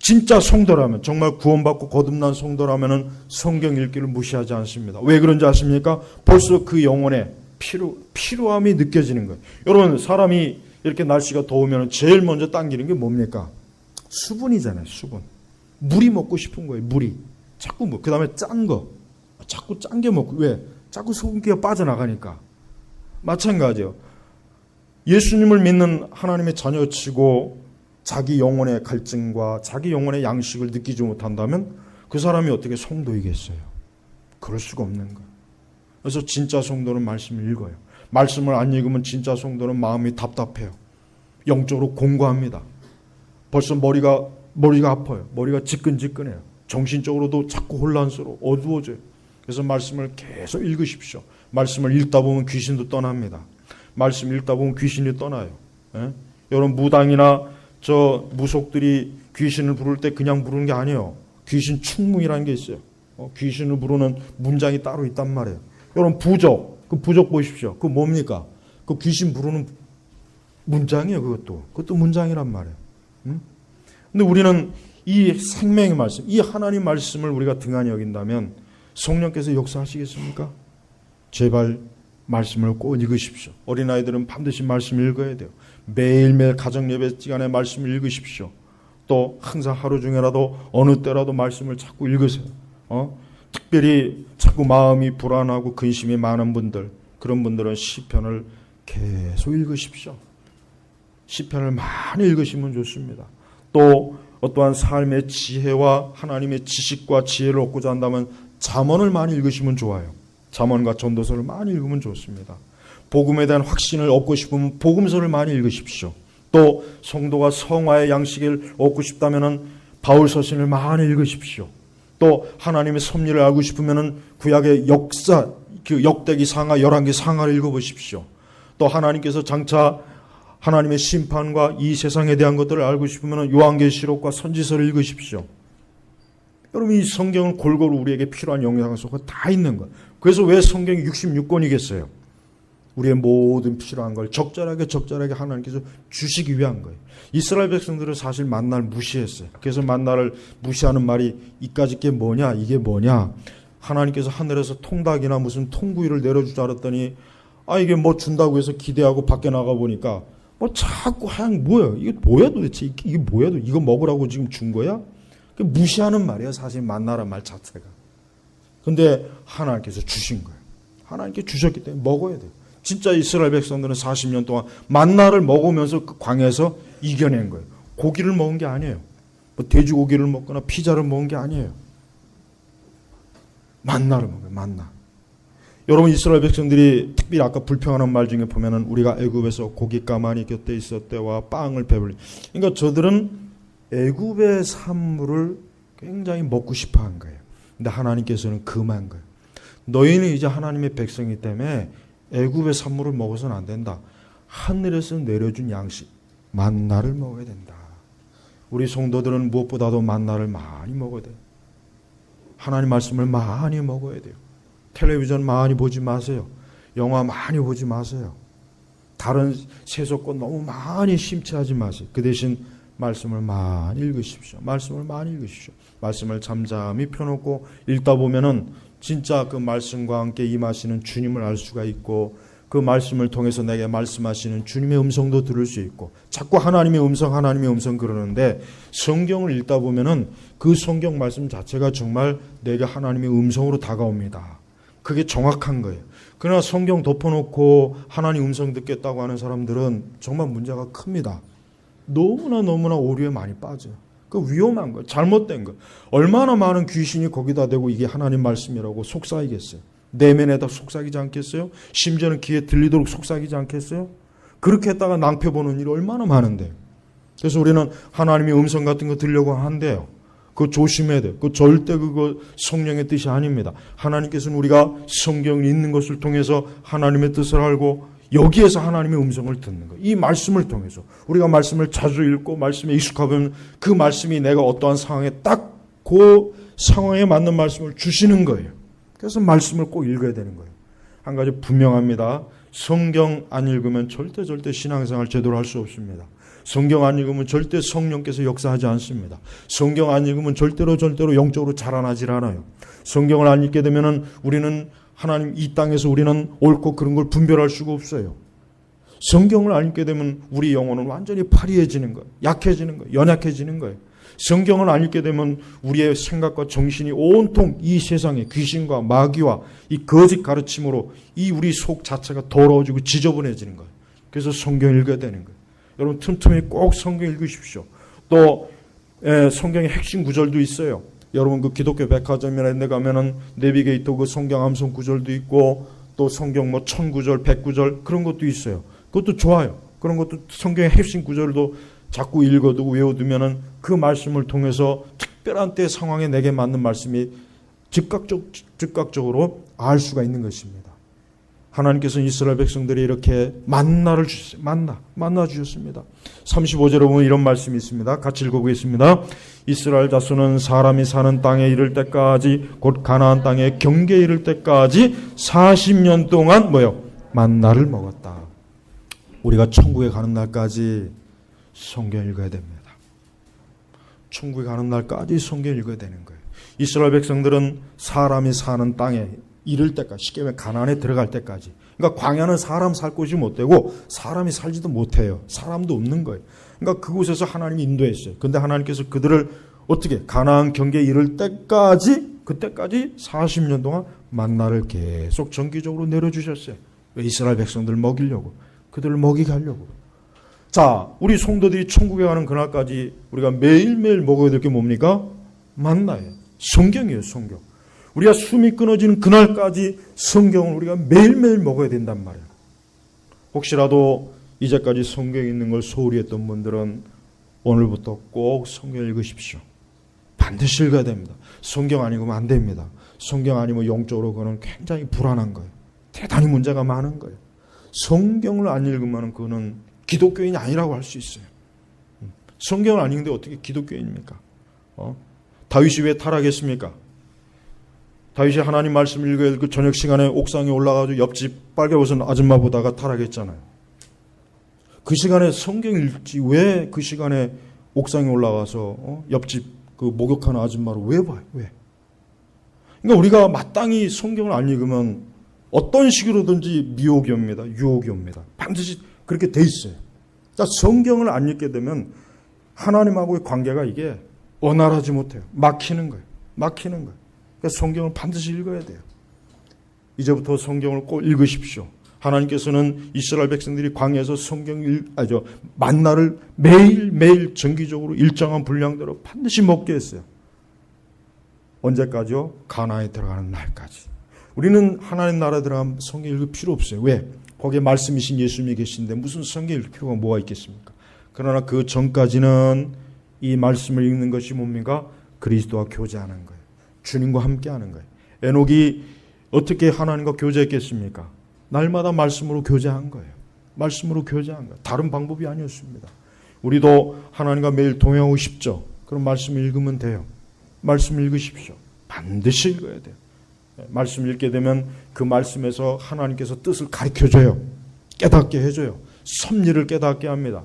Speaker 1: 진짜 성도라면, 정말 구원받고 거듭난 성도라면 성경 읽기를 무시하지 않습니다. 왜 그런지 아십니까? 벌써 그 영혼의 피로함이 느껴지는 거예요. 여러분, 사람이 이렇게 날씨가 더우면 제일 먼저 당기는 게 뭡니까? 수분이잖아요. 수분. 물이 먹고 싶은 거예요. 물이. 자꾸 그 다음에 짠 거. 자꾸 짠 게 먹고. 왜? 자꾸 수분기가 빠져나가니까. 마찬가지예요. 예수님을 믿는 하나님의 자녀치고 자기 영혼의 갈증과 자기 영혼의 양식을 느끼지 못한다면 그 사람이 어떻게 성도이겠어요? 그럴 수가 없는 거예요. 그래서 진짜 성도는 말씀을 읽어요. 말씀을 안 읽으면 진짜 성도는 마음이 답답해요. 영적으로 공고합니다. 벌써 머리가 아파요. 머리가 지끈지끈해요. 정신적으로도 자꾸 혼란스러워 어두워져요. 그래서 말씀을 계속 읽으십시오. 말씀을 읽다 보면 귀신도 떠납니다. 말씀 읽다 보면 귀신이 떠나요. 예? 여러분, 무당이나 저 무속들이 귀신을 부를 때 그냥 부르는 게 아니에요. 귀신 충문이라는 게 있어요. 귀신을 부르는 문장이 따로 있단 말이에요. 여러분, 그 부적 보십시오. 그거 뭡니까? 그 귀신 부르는 문장이에요. 그것도 문장이란 말이에요. 근데 우리는 이 생명의 말씀, 이 하나님 말씀을 우리가 등한히 여긴다면 성령께서 역사하시겠습니까? 제발 말씀을 꼭 읽으십시오. 어린아이들은 반드시 말씀을 읽어야 돼요. 매일매일 가정예배 시간에 말씀을 읽으십시오. 또 항상 하루 중에라도 어느 때라도 말씀을 자꾸 읽으세요. 특별히 자꾸 마음이 불안하고 근심이 많은 분들, 그런 분들은 시편을 계속 읽으십시오. 시편을 많이 읽으시면 좋습니다. 또 어떠한 삶의 지혜와 하나님의 지식과 지혜를 얻고자 한다면 잠언을 많이 읽으시면 좋아요. 잠언과 전도서를 많이 읽으면 좋습니다. 복음에 대한 확신을 얻고 싶으면 복음서를 많이 읽으십시오. 또 성도가 성화의 양식을 얻고 싶다면 바울 서신을 많이 읽으십시오. 또 하나님의 섭리를 알고 싶으면 구약의 역사, 그 역대기 상하, 열왕기 상하를 읽어보십시오. 또 하나님께서 장차 하나님의 심판과 이 세상에 대한 것들을 알고 싶으면 요한계시록과 선지서를 읽으십시오. 여러분, 이 성경은 골고루 우리에게 필요한 영양소가 다 있는 거예요. 그래서 왜 성경이 66권이겠어요? 우리의 모든 필요한 걸 적절하게 하나님께서 주시기 위한 거예요. 이스라엘 백성들은 사실 만나를 무시했어요. 그래서 만나를 무시하는 말이 이까짓 게 뭐냐, 이게 뭐냐. 하나님께서 하늘에서 통닭이나 무슨 통구이를 내려줄 줄 알았더니 이게 뭐 준다고 해서 기대하고 밖에 나가 보니까 자꾸 하얀 뭐야? 이게 뭐야 도대체? 이게 뭐야? 이거 먹으라고 지금 준 거야? 무시하는 말이에요. 사실 만나란 말 자체가. 근데 하나님께서 주신 거예요. 하나님께 주셨기 때문에 먹어야 돼요. 진짜 이스라엘 백성들은 40년 동안 만나를 먹으면서 그 광야에서 이겨낸 거예요. 고기를 먹은 게 아니에요. 돼지고기를 먹거나 피자를 먹은 게 아니에요. 만나를 먹어요. 만나. 여러분, 이스라엘 백성들이 특별히 아까 불평하는 말 중에 보면은 우리가 애굽에서 고기 가만히 곁에 있었대와 빵을 배불리. 그러니까 저들은 애굽의 산물을 굉장히 먹고 싶어 한 거예요. 근데 하나님께서는 금한 거예요. 너희는 이제 하나님의 백성이기 때문에 애굽의 산물을 먹어서는 안 된다. 하늘에서 내려준 양식, 만나를 먹어야 된다. 우리 성도들은 무엇보다도 만나를 많이 먹어야 돼요. 하나님 말씀을 많이 먹어야 돼요. 텔레비전 많이 보지 마세요. 영화 많이 보지 마세요. 다른 세속권 너무 많이 심취하지 마세요. 그 대신 말씀을 많이 읽으십시오. 말씀을 많이 읽으십시오. 말씀을 잠잠히 펴놓고 읽다 보면은 진짜 그 말씀과 함께 임하시는 주님을 알 수가 있고, 그 말씀을 통해서 내게 말씀하시는 주님의 음성도 들을 수 있고, 자꾸 하나님의 음성 그러는데 성경을 읽다 보면은 그 성경 말씀 자체가 정말 내게 하나님의 음성으로 다가옵니다. 그게 정확한 거예요. 그러나 성경 덮어놓고 하나님 음성 듣겠다고 하는 사람들은 정말 문제가 큽니다. 너무나 오류에 많이 빠져요. 그 위험한 거예요. 잘못된 거예요. 얼마나 많은 귀신이 거기다 대고 이게 하나님 말씀이라고 속삭이겠어요. 내면에다 속삭이지 않겠어요? 심지어는 귀에 들리도록 속삭이지 않겠어요? 그렇게 했다가 낭패 보는 일이 얼마나 많은데. 그래서 우리는 하나님의 음성 같은 거 들으려고 하는데요. 그거 조심해야 돼요. 그 절대 그거 성령의 뜻이 아닙니다. 하나님께서는 우리가 성경을 읽는 것을 통해서 하나님의 뜻을 알고 여기에서 하나님의 음성을 듣는 거예요. 이 말씀을 통해서 우리가 말씀을 자주 읽고 말씀에 익숙하면 그 말씀이 내가 어떠한 상황에 딱 그 상황에 맞는 말씀을 주시는 거예요. 그래서 말씀을 꼭 읽어야 되는 거예요. 한 가지 분명합니다. 성경 안 읽으면 절대 신앙생활 제대로 할 수 없습니다. 성경 안 읽으면 절대 성령께서 역사하지 않습니다. 성경 안 읽으면 절대로 영적으로 자라나질 않아요. 성경을 안 읽게 되면은 우리는 하나님 이 땅에서 우리는 옳고 그런 걸 분별할 수가 없어요. 성경을 안 읽게 되면 우리 영혼은 완전히 파리해지는 거예요. 약해지는 거예요. 연약해지는 거예요. 성경을 안 읽게 되면 우리의 생각과 정신이 온통 이 세상의 귀신과 마귀와 이 거짓 가르침으로 이 우리 속 자체가 더러워지고 지저분해지는 거예요. 그래서 성경 읽어야 되는 거예요. 여러분 틈틈이 꼭 성경 읽으십시오. 또 성경의 핵심 구절도 있어요. 여러분 그 기독교 백화점이나 이런 데 가면은 내비게이터 그 성경 암송 구절도 있고 또 성경 뭐 1000구절, 100구절 그런 것도 있어요. 그것도 좋아요. 그런 것도 성경의 핵심 구절도 자꾸 읽어두고 외워두면은 그 말씀을 통해서 특별한 때 상황에 내게 맞는 말씀이 즉각적으로 알 수가 있는 것입니다. 하나님께서는 이스라엘 백성들이 이렇게 만나를 주셨어요. 만나 주셨습니다. 35절에 보면 이런 말씀이 있습니다. 같이 읽어보겠습니다. 이스라엘 자손은 사람이 사는 땅에 이를 때까지 곧 가나안 땅에 경계에 이를 때까지 40년 동안 만나를 먹었다. 우리가 천국에 가는 날까지 성경 읽어야 됩니다. 천국에 가는 날까지 성경 읽어야 되는 거예요. 이스라엘 백성들은 사람이 사는 땅에 이를 때까지, 쉽게 말하면 가나안에 들어갈 때까지. 그러니까 광야는 사람 살 곳이 못 되고 사람이 살지도 못해요. 사람도 없는 거예요. 그러니까 그곳에서 하나님이 인도했어요. 그런데 하나님께서 그들을 어떻게 가나안 경계에 이를 때까지, 그때까지 40년 동안 만나를 계속 정기적으로 내려주셨어요. 왜? 이스라엘 백성들을 먹이려고, 그들을 먹이게 하려고. 자, 우리 성도들이 천국에 가는 그날까지 우리가 매일매일 먹어야 될 게 뭡니까? 만나예요. 성경이에요, 성경. 우리가 숨이 끊어지는 그날까지 성경을 우리가 매일매일 먹어야 된단 말이에요. 혹시라도 이제까지 성경에 있는 걸 소홀히 했던 분들은 오늘부터 꼭 성경 읽으십시오. 반드시 읽어야 됩니다. 성경 안 읽으면 안 됩니다. 성경 아니면 영적으로 그거는 굉장히 불안한 거예요. 대단히 문제가 많은 거예요. 성경을 안 읽으면 그거는 기독교인이 아니라고 할 수 있어요. 성경을 안 읽는데 어떻게 기독교인입니까? 다윗이 왜 타락했습니까? 다윗이 하나님 말씀을 읽어야 그 저녁 시간에 옥상에 올라가서 옆집 빨개벗은 아줌마 보다가 타락했잖아요. 그 시간에 성경 읽지 왜 그 시간에 옥상에 올라가서 옆집 그 목욕하는 아줌마를 왜 봐요? 왜? 그러니까 우리가 마땅히 성경을 안 읽으면 어떤 식으로든지 미혹이 옵니다. 유혹이 옵니다. 반드시 그렇게 돼 있어요. 그러니까 성경을 안 읽게 되면 하나님하고의 관계가 이게 원활하지 못해요. 막히는 거예요. 그러니까 성경을 반드시 읽어야 돼요. 이제부터 성경을 꼭 읽으십시오. 하나님께서는 이스라엘 백성들이 광야에서 만나를 매일매일 정기적으로 일정한 분량대로 반드시 먹게 했어요. 언제까지요? 가나안에 들어가는 날까지. 우리는 하나님 나라에 들어가면 성경 읽을 필요 없어요. 왜? 거기에 말씀이신 예수님이 계신데 무슨 성경 읽을 필요가 뭐가 있겠습니까? 그러나 그 전까지는 이 말씀을 읽는 것이 뭡니까? 그리스도와 교제하는 거예요. 주님과 함께하는 거예요. 에녹이 어떻게 하나님과 교제했겠습니까? 날마다 말씀으로 교제한 거예요. 말씀으로 교제한 거예요. 다른 방법이 아니었습니다. 우리도 하나님과 매일 동행하고 싶죠? 그럼 말씀을 읽으면 돼요. 말씀 읽으십시오. 반드시 읽어야 돼요. 말씀 읽게 되면 그 말씀에서 하나님께서 뜻을 가르쳐줘요. 깨닫게 해줘요. 섭리를 깨닫게 합니다.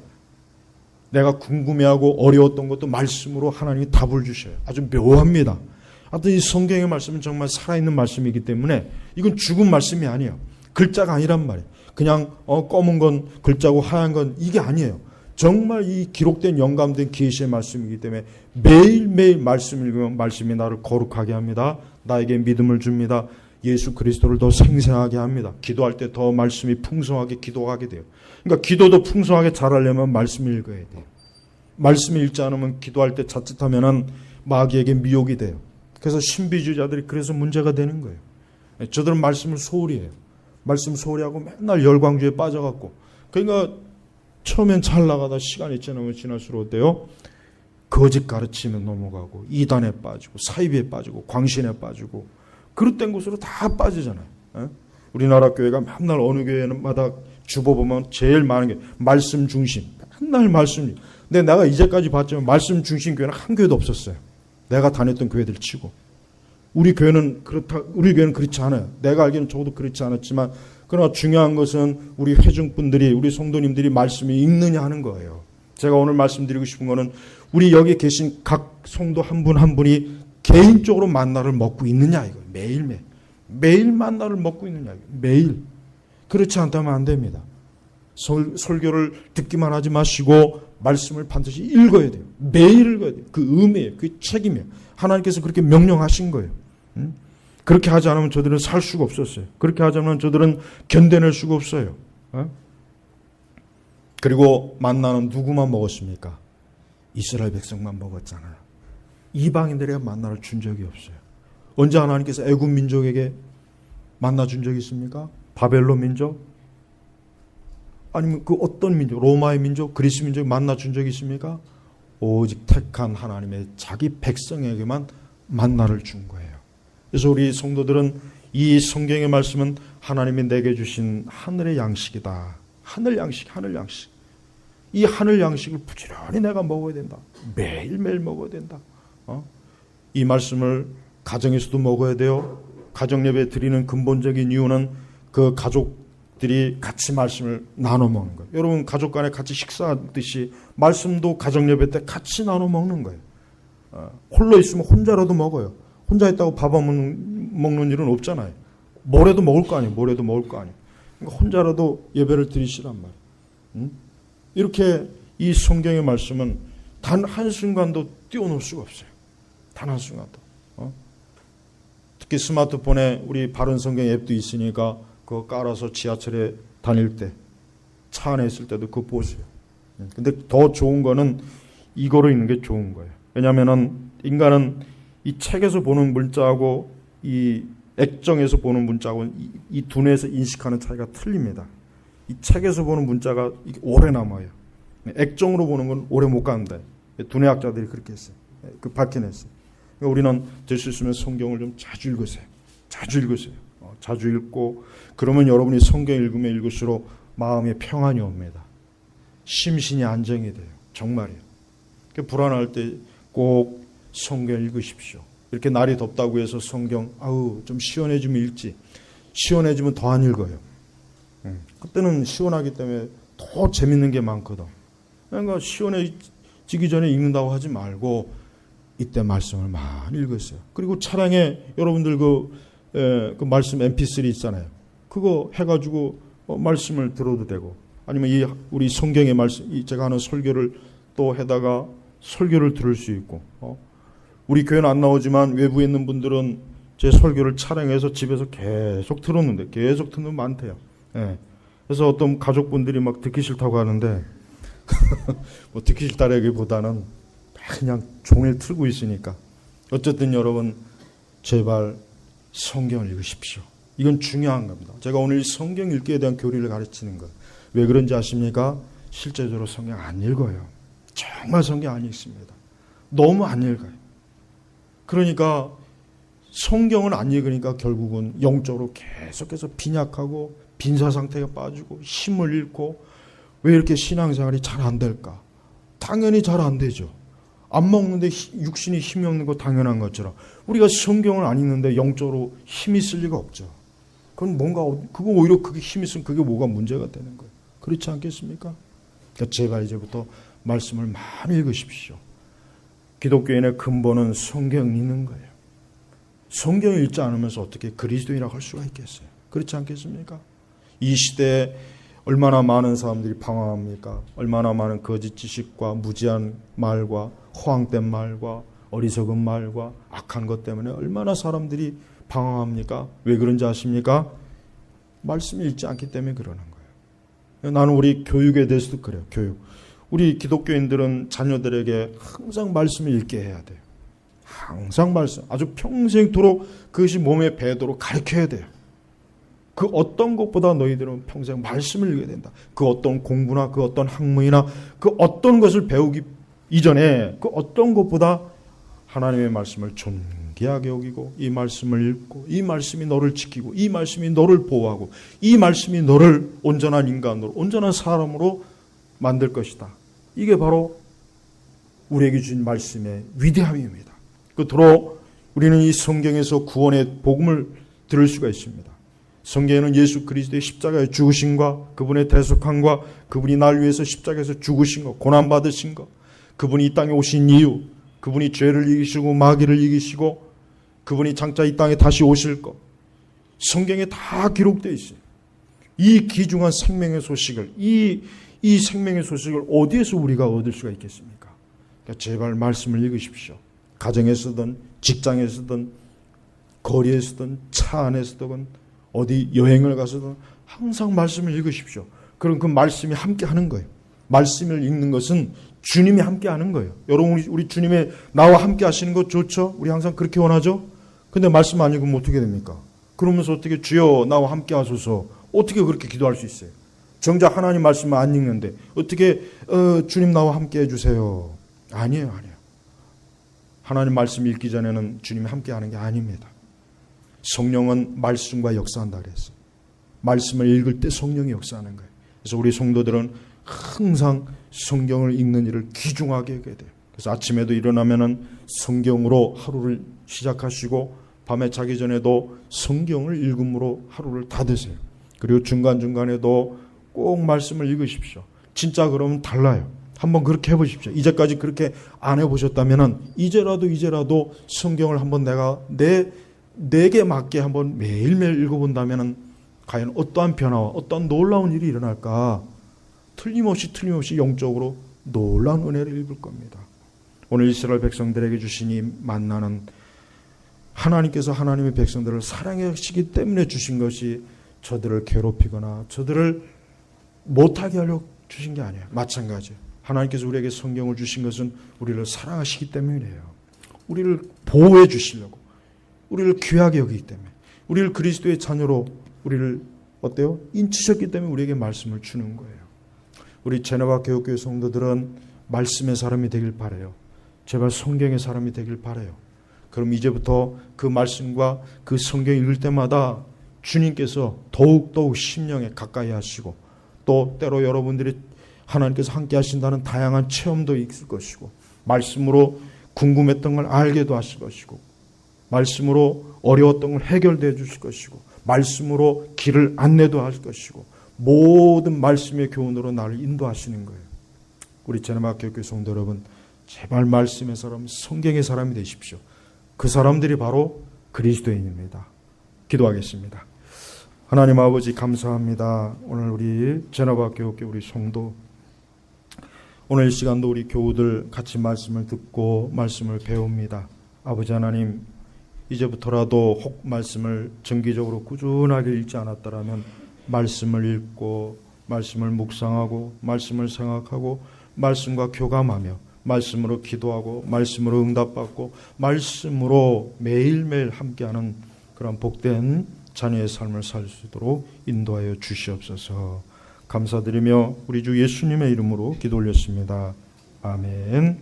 Speaker 1: 내가 궁금해하고 어려웠던 것도 말씀으로 하나님이 답을 주셔요. 아주 묘합니다. 하여튼 이 성경의 말씀은 정말 살아있는 말씀이기 때문에 이건 죽은 말씀이 아니에요. 글자가 아니란 말이에요. 그냥 검은 건 글자고 하얀 건 이게 아니에요. 정말 이 기록된 영감된 계시의 말씀이기 때문에 매일매일 말씀을 읽으면 말씀이 나를 거룩하게 합니다. 나에게 믿음을 줍니다. 예수 그리스도를 더 생생하게 합니다. 기도할 때 더 말씀이 풍성하게 기도하게 돼요. 그러니까 기도도 풍성하게 잘하려면 말씀을 읽어야 돼요. 말씀을 읽지 않으면 기도할 때 자칫하면 마귀에게 미혹이 돼요. 그래서 신비주의자들이 그래서 문제가 되는 거예요. 저들은 말씀을 소홀히 해요. 말씀 소홀히 하고 맨날 열광주의에 빠져갖고 그러니까 처음엔 잘 나가다 시간이 지나면 지날수록 어때요? 거짓 가르침에 넘어가고 이단에 빠지고 사이비에 빠지고 광신에 빠지고 그릇된 곳으로 다 빠지잖아요. 우리나라 교회가 맨날 어느 교회마다 주보 보면 제일 많은 게 말씀 중심. 맨날 말씀. 근데 내가 이제까지 봤지만 말씀 중심 교회는 한 교회도 없었어요. 내가 다녔던 교회들 치고. 우리 교회는 그렇지 않아요. 내가 알기로는 적어도 그렇지 않았지만 그러나 중요한 것은 우리 회중분들이 우리 성도님들이 말씀이 읽느냐 하는 거예요. 제가 오늘 말씀드리고 싶은 거는 우리 여기 계신 각 성도 한 분 한 분이 개인적으로 만나를 먹고 있느냐 이거예요. 매일 만나를 먹고 있느냐 이거예요. 매일. 그렇지 않다면 안 됩니다. 설교를 듣기만 하지 마시고 말씀을 반드시 읽어야 돼요. 매일 읽어야 돼요. 그 의미예요. 그 책임이에요. 하나님께서 그렇게 명령하신 거예요. 그렇게 하지 않으면 저들은 살 수가 없었어요. 그렇게 하지 않으면 저들은 견뎌낼 수가 없어요. 그리고 만나는 누구만 먹었습니까? 이스라엘 백성만 먹었잖아요. 이방인들에게 만나를 준 적이 없어요. 언제 하나님께서 애굽 민족에게 만나 준 적이 있습니까? 바벨론 민족? 아니면 그 어떤 민족, 로마의 민족, 그리스 민족 만나 준 적이 있습니까? 오직 택한 하나님의 자기 백성에게만 만나를 준 거예요. 그래서 우리 성도들은 이 성경의 말씀은 하나님이 내게 주신 하늘의 양식이다. 하늘 양식. 이 하늘 양식을 부지런히 내가 먹어야 된다. 매일매일 먹어야 된다. 이 말씀을 가정에서도 먹어야 돼요. 가정예배 드리는 근본적인 이유는 그 가족들이 같이 말씀을 나눠 먹는 거예요. 여러분 가족 간에 같이 식사하듯이 말씀도 가정예배 때 같이 나눠 먹는 거예요. 홀로 있으면 혼자라도 먹어요. 혼자 있다고 밥 안 먹는 일은 없잖아요. 뭐래도 먹을 거 아니에요. 그러니까 혼자라도 예배를 드리시란 말이에요. 이렇게 이 성경의 말씀은 단 한순간도 띄워놓을 수가 없어요. 단 한순간도. 특히 스마트폰에 우리 바른 성경 앱도 있으니까 그거 깔아서 지하철에 다닐 때, 차 안에 있을 때도 그거 보세요. 근데 더 좋은 거는 이거로 읽는 게 좋은 거예요. 왜냐하면 인간은 이 책에서 보는 문자하고 이 액정에서 보는 문자하고 이 두뇌에서 인식하는 차이가 틀립니다. 이 책에서 보는 문자가 오래 남아요. 액정으로 보는 건 오래 못 간다. 두뇌학자들이 그렇게 했어요. 그 밝혀냈어요. 그러니까 우리는 될 수 있으면 성경을 좀 자주 읽으세요. 자주 읽고 그러면 여러분이 성경 읽으면 읽을수록 마음에 평안이 옵니다. 심신이 안정이 돼요. 정말이에요. 불안할 때 꼭 성경 읽으십시오. 이렇게 날이 덥다고 해서 성경 좀 시원해지면 읽지. 시원해지면 더 안 읽어요. 그때는 시원하기 때문에 더 재밌는 게 많거든. 그러니까 시원해지기 전에 읽는다고 하지 말고 이때 말씀을 많이 읽으세요. 그리고 차량에 여러분들 그 말씀 MP3 있잖아요. 그거 해가지고 말씀을 들어도 되고 아니면 우리 성경의 말씀 제가 하는 설교를 또 해다가 설교를 들을 수 있고 우리 교회는 안 나오지만 외부에 있는 분들은 제 설교를 촬영해서 집에서 계속 들었는데 계속 듣는 분 많대요. 그래서 어떤 가족분들이 막 듣기 싫다고 하는데 뭐 듣기 싫다라기보다는 그냥 종일 틀고 있으니까 어쨌든 여러분 제발 성경을 읽으십시오. 이건 중요한 겁니다. 제가 오늘 성경 읽기에 대한 교리를 가르치는 것. 왜 그런지 아십니까? 실제적으로 성경 안 읽어요. 정말 성경 안 읽습니다. 너무 안 읽어요. 그러니까 성경을 안 읽으니까 결국은 영적으로 계속해서 빈약하고 빈사 상태가 빠지고 힘을 잃고 왜 이렇게 신앙생활이 잘 안 될까? 당연히 잘 안 되죠. 안 먹는데 육신이 힘이 없는 거 당연한 것처럼 우리가 성경을 안 읽는데 영적으로 힘이 있을 리가 없죠. 그건 그거 오히려 그게 힘이 있으면 그게 뭐가 문제가 되는 거예요. 그렇지 않겠습니까? 그러니까 제발 이제부터 말씀을 많이 읽으십시오. 기독교인의 근본은 성경 읽는 거예요. 성경 읽지 않으면서 어떻게 그리스도인이라고 할 수가 있겠어요? 그렇지 않겠습니까? 이 시대에 얼마나 많은 사람들이 방황합니까? 얼마나 많은 거짓 지식과 무지한 말과 허황된 말과 어리석은 말과 악한 것 때문에 얼마나 사람들이 방황합니까? 왜 그런지 아십니까? 말씀을 읽지 않기 때문에 그러는 거예요. 나는 우리 교육에 대해서도 그래요. 교육. 우리 기독교인들은 자녀들에게 항상 말씀을 읽게 해야 돼요. 항상 말씀. 아주 평생토록 그것이 몸에 배도록 가르쳐야 돼요. 그 어떤 것보다 너희들은 평생 말씀을 읽어야 된다. 그 어떤 공부나 그 어떤 학문이나 그 어떤 것을 배우기 이전에 그 어떤 것보다 하나님의 말씀을 존귀하게 여기고 이 말씀을 읽고 이 말씀이 너를 지키고 이 말씀이 너를 보호하고 이 말씀이 너를 온전한 인간으로 온전한 사람으로 만들 것이다. 이게 바로 우리에게 주신 말씀의 위대함입니다. 끝으로 우리는 이 성경에서 구원의 복음을 들을 수가 있습니다. 성경에는 예수 그리스도의 십자가의 죽으심과 그분의 대속함과 그분이 날 위해서 십자가에서 죽으신 것, 고난받으신 것, 그분이 이 땅에 오신 이유, 그분이 죄를 이기시고 마귀를 이기시고 그분이 장차 이 땅에 다시 오실 것, 성경에 다 기록되어 있어요. 이 귀중한 생명의 소식을, 이 생명의 소식을 어디에서 우리가 얻을 수가 있겠습니까? 그러니까 제발 말씀을 읽으십시오. 가정에서든 직장에서든 거리에서든 차 안에서든 어디 여행을 가서든 항상 말씀을 읽으십시오. 그럼 그 말씀이 함께 하는 거예요. 말씀을 읽는 것은 주님이 함께 하는 거예요. 여러분 우리 주님의 나와 함께 하시는 것 좋죠? 우리 항상 그렇게 원하죠? 근데 말씀 안 읽으면 어떻게 됩니까? 그러면서 어떻게 주여 나와 함께 하소서 어떻게 그렇게 기도할 수 있어요? 정작 하나님 말씀을 안 읽는데 어떻게 주님 나와 함께 해주세요. 아니에요. 하나님 말씀 읽기 전에는 주님이 함께 하는 게 아닙니다. 성령은 말씀과 역사한다 그랬어요. 말씀을 읽을 때 성령이 역사하는 거예요. 그래서 우리 성도들은 항상 성경을 읽는 일을 귀중하게 하게 돼요. 그래서 아침에도 일어나면은 성경으로 하루를 시작하시고 밤에 자기 전에도 성경을 읽음으로 하루를 닫으세요. 그리고 중간중간에도 꼭 말씀을 읽으십시오. 진짜 그러면 달라요. 한번 그렇게 해보십시오. 이제까지 그렇게 안 해보셨다면은 이제라도 성경을 한번 내게 맞게 한번 매일매일 읽어본다면은 과연 어떠한 변화와 어떠한 놀라운 일이 일어날까? 틀림없이 영적으로 놀라운 은혜를 입을 겁니다. 오늘 이스라엘 백성들에게 주신 이 만나는 하나님께서 하나님의 백성들을 사랑하시기 때문에 주신 것이 저들을 괴롭히거나 저들을 못하게 하려고 주신 게 아니에요. 마찬가지예요. 하나님께서 우리에게 성경을 주신 것은 우리를 사랑하시기 때문이에요. 우리를 보호해 주시려고, 우리를 귀하게 여기기 때문에, 우리를 그리스도의 자녀로 우리를 어때요? 인치셨기 때문에 우리에게 말씀을 주는 거예요. 우리 제네바 교육교회 성도들은 말씀의 사람이 되길 바라요. 제발 성경의 사람이 되길 바라요. 그럼 이제부터 그 말씀과 그 성경 읽을 때마다 주님께서 더욱 심령에 가까이 하시고 또 때로 여러분들이 하나님께서 함께 하신다는 다양한 체험도 있을 것이고 말씀으로 궁금했던 걸 알게도 하실 것이고 말씀으로 어려웠던 걸 해결되어 주실 것이고 말씀으로 길을 안내도 할 것이고 모든 말씀의 교훈으로 나를 인도하시는 거예요. 우리 제네바 교회 성도 여러분 제발 말씀의 사람, 성경의 사람이 되십시오. 그 사람들이 바로 그리스도인입니다. 기도하겠습니다. 하나님 아버지 감사합니다. 오늘 우리 제네바 교회 우리 성도 오늘 이 시간도 우리 교우들 같이 말씀을 듣고 말씀을 배웁니다. 아버지 하나님 이제부터라도 혹 말씀을 정기적으로 꾸준하게 읽지 않았더라면 말씀을 읽고 말씀을 묵상하고 말씀을 생각하고 말씀과 교감하며 말씀으로 기도하고 말씀으로 응답받고 말씀으로 매일매일 함께하는 그런 복된 자녀의 삶을 살 수 있도록 인도하여 주시옵소서. 감사드리며 우리 주 예수님의 이름으로 기도 올렸습니다. 아멘.